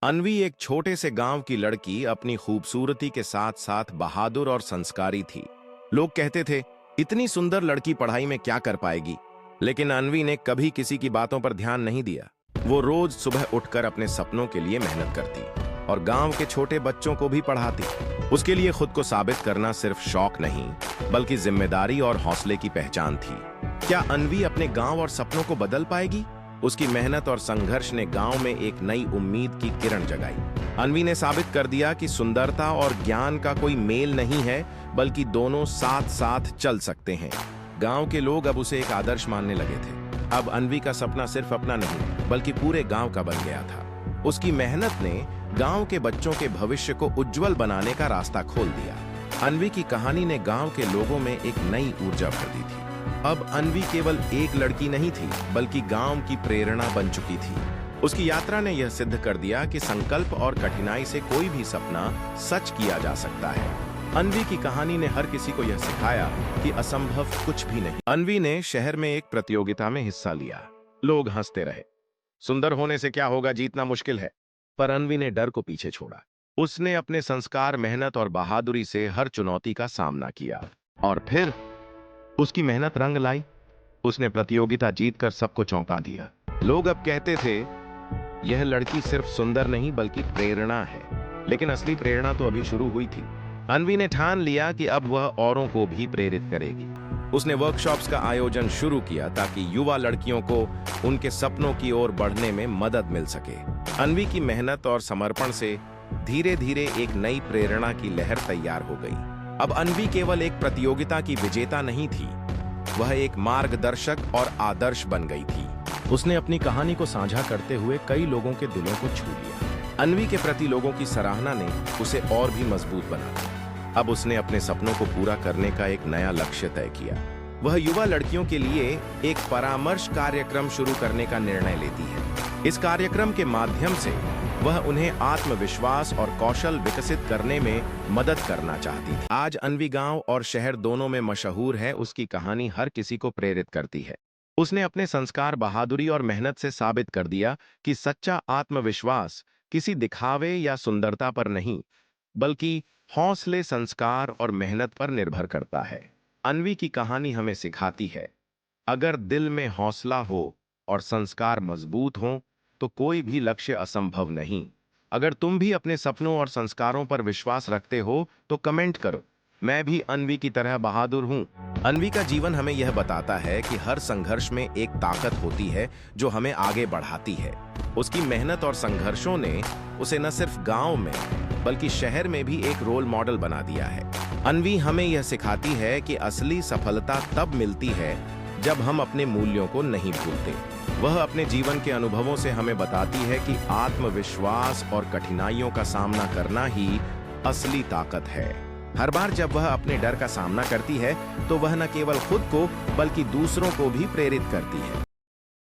अन्वी एक छोटे से गांव की लड़की अपनी खूबसूरती के साथ साथ बहादुर और संस्कारी थी। लोग कहते थे, इतनी सुंदर लड़की पढ़ाई में क्या कर पाएगी। लेकिन अन्वी ने कभी किसी की बातों पर ध्यान नहीं दिया। वो रोज सुबह उठकर अपने सपनों के लिए मेहनत करती और गांव के छोटे बच्चों को भी पढ़ाती। उसके लिए खुद को साबित करना सिर्फ शौक नहीं, बल्कि जिम्मेदारी और हौसले की पहचान थी। क्या अन्वी अपने गांव और सपनों को बदल पाएगी? उसकी मेहनत और संघर्ष ने गांव में एक नई उम्मीद की किरण जगाई। अन्वी ने साबित कर दिया कि सुंदरता और ज्ञान का कोई मेल नहीं है, बल्कि दोनों साथ साथ चल सकते हैं। गांव के लोग अब उसे एक आदर्श मानने लगे थे। अब अन्वी का सपना सिर्फ अपना नहीं, बल्कि पूरे गांव का बन गया था। उसकी मेहनत ने गांव के बच्चों के भविष्य को उज्जवल बनाने का रास्ता खोल दिया। अन्वी की कहानी ने गांव के लोगों में एक नई ऊर्जा भर दी थी। अब अन्वी केवल एक लड़की नहीं थी, बल्कि गांव की प्रेरणा बन चुकी थी। उसकी यात्रा ने यह सिद्ध कर दिया कि संकल्प और कठिनाई से कोई भी सपना सच किया जा सकता है। अन्वी की कहानी ने हर किसी को यह सिखाया कि असंभव कुछ भी नहीं। अन्वी ने शहर में एक प्रतियोगिता में हिस्सा लिया। लोग हंसते रहे, सुंदर होने से क्या होगा, जीतना मुश्किल है। पर अन्वी ने डर को पीछे छोड़ा। उसने अपने संस्कार, मेहनत और बहादुरी से हर चुनौती का सामना किया और फिर उसकी मेहनत रंग लाई। उसने प्रतियोगिता जीतकर सबको चौंका दिया। लोग अब कहते थे, यह लड़की सिर्फ सुंदर नहीं बल्कि प्रेरणा है। लेकिन असली प्रेरणा तो अभी शुरू हुई थी। अन्वी ने ठान लिया कि अब वह औरों को भी प्रेरित करेगी। उसने वर्कशॉप्स का आयोजन शुरू किया ताकि युवा लड़कियों को उनके सपनों की ओर बढ़ने में मदद मिल सके। अन्वी की मेहनत और समर्पण से धीरे धीरे एक नई प्रेरणा की लहर तैयार हो गई। अब अन्वी केवल एक प्रतियोगिता की विजेता नहीं थी, वह एक मार्गदर्शक और आदर्श बन गई थी। उसने अपनी कहानी को साझा करते हुए कई लोगों के दिलों को छू लिया। अन्वी के प्रति लोगों की सराहना ने उसे और भी मजबूत बना दिया। अब उसने अपने सपनों को पूरा करने का एक नया लक्ष्य तय किया। वह युवा लड़कियों के लिए एक परामर्श कार्यक्रम शुरू करने का निर्णय लेती है। इस कार्यक्रम के माध्यम से वह उन्हें आत्मविश्वास और कौशल विकसित करने में मदद करना चाहती थी। आज अन्वी गांव और शहर दोनों में मशहूर है। उसकी कहानी हर किसी को प्रेरित करती है। उसने अपने संस्कार, बहादुरी और मेहनत से साबित कर दिया कि सच्चा आत्मविश्वास किसी दिखावे या सुंदरता पर नहीं, बल्कि हौसले, संस्कार और मेहनत पर निर्भर करता है। अन्वी की कहानी हमें सिखाती है, अगर दिल में हौसला हो और संस्कार मजबूत हों तो कोई भी लक्ष्य असंभव नहीं। अगर तुम भी अपने सपनों और संस्कारों पर विश्वास रखते हो तो कमेंट करो, मैं भी अन्वी की तरह बहादुर हूं। अन्वी का जीवन हमें यह बताता है कि हर संघर्ष में एक ताकत होती है जो हमें आगे बढ़ाती है। उसकी मेहनत और संघर्षों ने उसे न सिर्फ गांव में बल्कि शहर में भी एक रोल मॉडल बना दिया है। अन्वी हमें यह सिखाती है कि असली सफलता तब मिलती है जब हम अपने मूल्यों को नहीं भूलते। वह अपने जीवन के अनुभवों से हमें बताती है कि आत्मविश्वास और कठिनाइयों का सामना करना ही असली ताकत है। हर बार जब वह अपने डर का सामना करती है तो वह न केवल खुद को बल्कि दूसरों को भी प्रेरित करती है।